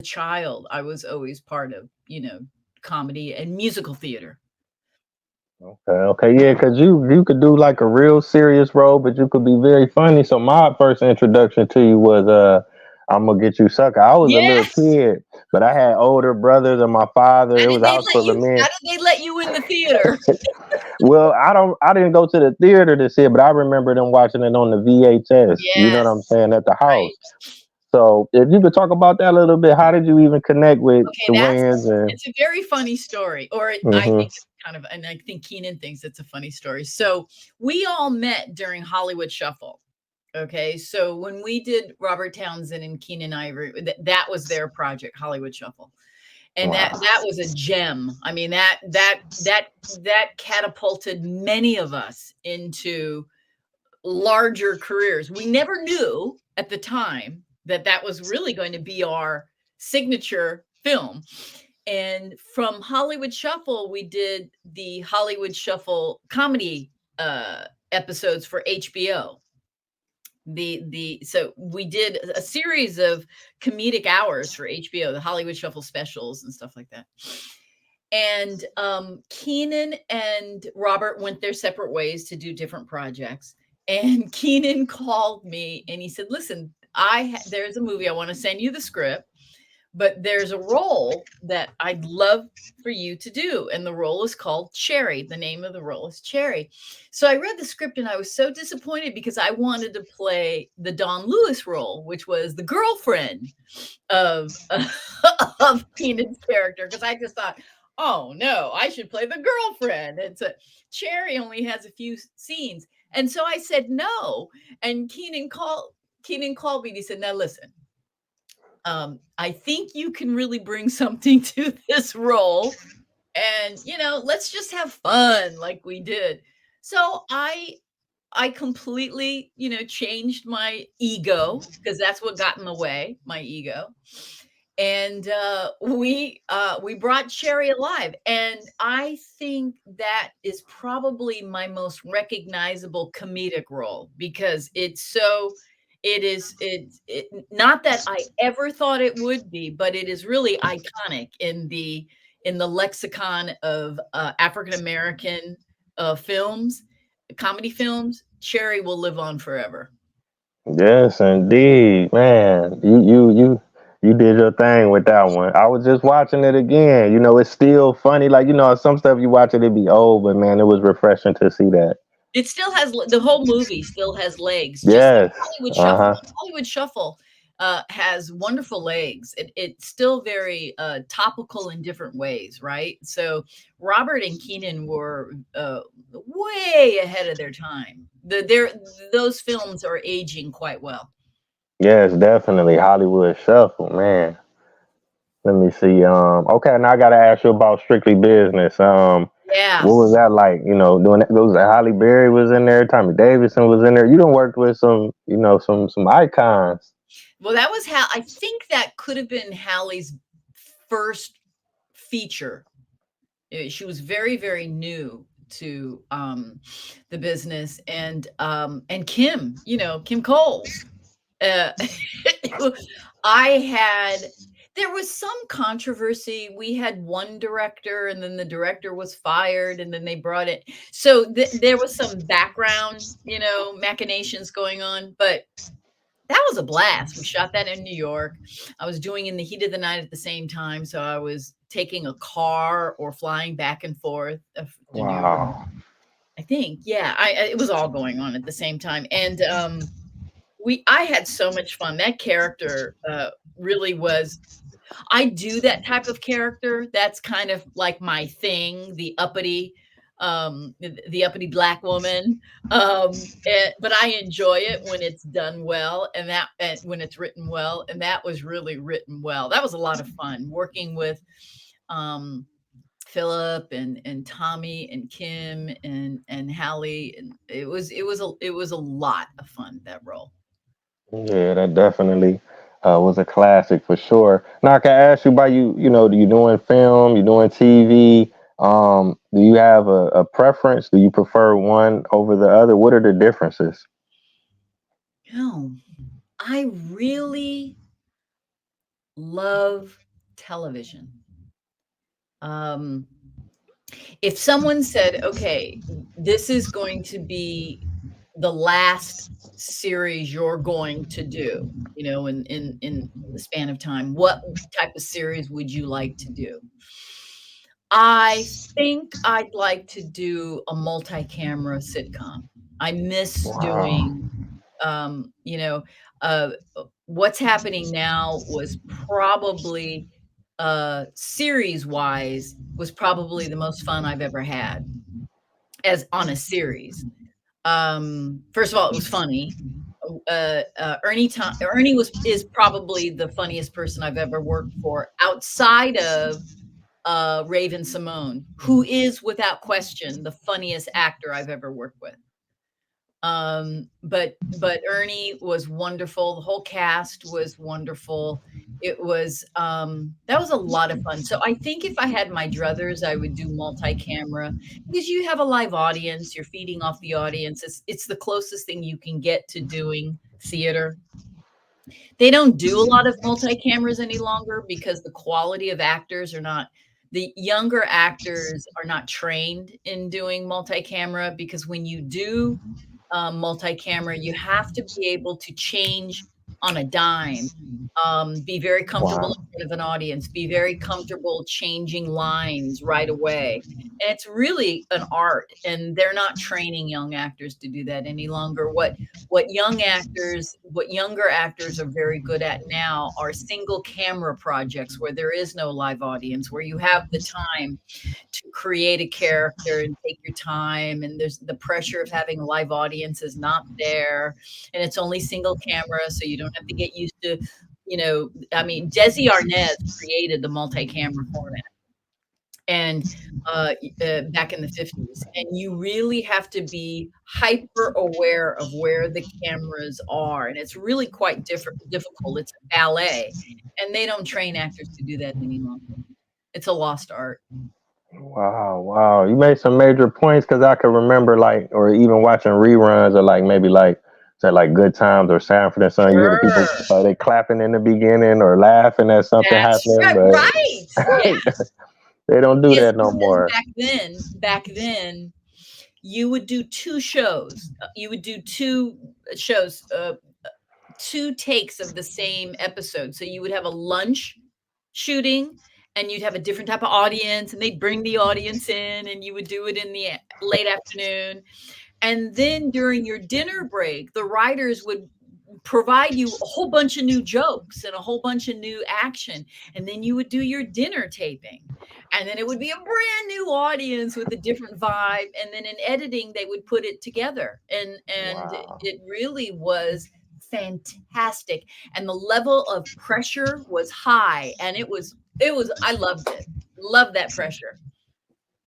child, I was always part of, comedy and musical theater. Okay, okay, yeah, because you could do like a real serious role, but you could be very funny. So my first introduction to you was I'm gonna get you sucker. I was a Yeah. little kid, but I had older brothers and my father. How It did was a they house let full of you men. how did they let you in the theater? Well, I didn't go to the theater to see it, but I remember them watching it on the VHS. You know what I'm Yes, saying, at the house. right. So if you could talk about that a little bit, how did you even connect with Okay, the that's Wayans and? it's a very funny story, or I Hmm. think it's kind of, and I think Keenan thinks it's a funny story. So we all met during Hollywood Shuffle. Okay, so when we did Robert Townsend and Keenan Ivory, that was their project, Hollywood Shuffle, and that Wow. was a gem. I mean, that catapulted many of us into larger careers. We never knew at the time that that was really going to be our signature film. And from Hollywood Shuffle, we did the Hollywood Shuffle comedy episodes for HBO. The So we did a series of comedic hours for HBO, the Hollywood Shuffle specials and stuff like that. And Keenan and Robert went their separate ways to do different projects. And Keenan called me and he said, "Listen, there's a movie, I want to send you the script, but there's a role that I'd love for you to do, and the role is called Cherry. The name of the role is Cherry." So I read the script and I was so disappointed because I wanted to play the Don Lewis role, which was the girlfriend of of Keenan's character, because I just thought, oh no, I should play the girlfriend. It's a Cherry only has a few scenes, and so I said no. And Keenan called me and he said, "Now listen, I think you can really bring something to this role, and let's just have fun like we did." So I completely, changed my ego, because that's what got in the way, my ego. And we brought Cherry alive, and I think that is probably my most recognizable comedic role, because it not that I ever thought it would be, but it is really iconic in the lexicon of African American films, comedy films. Cherry will live on forever. Yes, indeed, man. You did your thing with that one. I was just watching it again. You know, it's still funny. Like, some stuff you watch it be old, but man, it was refreshing to see that. It still has the whole movie still has legs, just like Yes. Hollywood Shuffle. Uh-huh. Hollywood Shuffle has wonderful legs. It's still very topical in different ways, right? So Robert and Keenan were way ahead of their time. Those films are aging quite well. Yes, definitely. Hollywood Shuffle, man. Let me see. Okay, now I gotta ask you about Strictly Business. Yeah. What was that like? Doing that, was Holly Berry was in there, Tommy Davidson was in there. You done worked with some icons. Well, that was how I think that could have been Hallie's first feature. She was very, very new to the business, and Kim, Kim Coles. Uh, I had There was some controversy. We had one director, and then the director was fired, and then they brought it. So there was some background, machinations going on, but that was a blast. We shot that in New York. I was doing In the Heat of the Night at the same time, so I was taking a car or flying back and forth to New York. Wow. I think, yeah, it was all going on at the same time, and I had so much fun. That character really was. I do that type of character. That's kind of like my thing, the uppity black woman. But I enjoy it when it's done well, and when it's written well, and that was really written well. That was a lot of fun working with um, Philip and Tommy and Kim and Hallie, and it was a lot of fun, that role. Yeah, that definitely was a classic for sure. Now I can ask you about do you doing film, you doing TV? Do you have a preference? Do you prefer one over the other? What are the differences? Oh, I really love television. Um, if someone said, "Okay, this is going to be the last series you're going to do," in the span of time, what type of series would you like to do? I think I'd like to do a multi-camera sitcom. I miss Wow. doing, you know, what's happening now was probably, series-wise, was probably the most fun I've ever had as on a series. First of all, it was funny. Ernie was is probably the funniest person I've ever worked for outside of Raven Simone, who is without question the funniest actor I've ever worked with. But Ernie was wonderful. The whole cast was wonderful. It was that was a lot of fun. So I think if I had my druthers, I would do multi-camera because you have a live audience. You're feeding off the audience. It's the closest thing you can get to doing theater. They don't do a lot of multi-cameras any longer because the quality of actors are not the younger actors are not trained in doing multi-camera because when you do, multi-camera, you have to be able to change on a dime, be very comfortable Wow. in front of an audience, be very comfortable changing lines right away, and it's really an art, and they're not training young actors to do that any longer. What younger actors are very good at now are single camera projects where there is no live audience, where you have the time to create a character and take your time, and there's the pressure of having a live audience is not there, and it's only single camera, so you don't have to get used to, I mean, Desi Arnaz created the multi-camera format and back in the 50s, and you really have to be hyper aware of where the cameras are, and it's really quite difficult. It's a ballet, and they don't train actors to do that any longer. It's a lost art. Wow, wow. You made some major points because I can remember like, or even watching reruns or like maybe like say like Good Times or Sanford and Son. You hear the people Sure. they clapping in the beginning or laughing at something That's happening, right, but right. Yeah. they don't do Yes, that no because more. back then, you would do 2 shows. You would do 2 shows, 2 takes of the same episode. So you would have a lunch shooting, and you'd have a different type of audience, and they'd bring the audience in, and you would do it in the late afternoon. And then during your dinner break, the writers would provide you a whole bunch of new jokes and a whole bunch of new action. And then you would do your dinner taping. And then it would be a brand new audience with a different vibe. And then in editing, they would put it together. And Wow. it really was fantastic. And the level of pressure was high. And it was I loved it. Loved that pressure.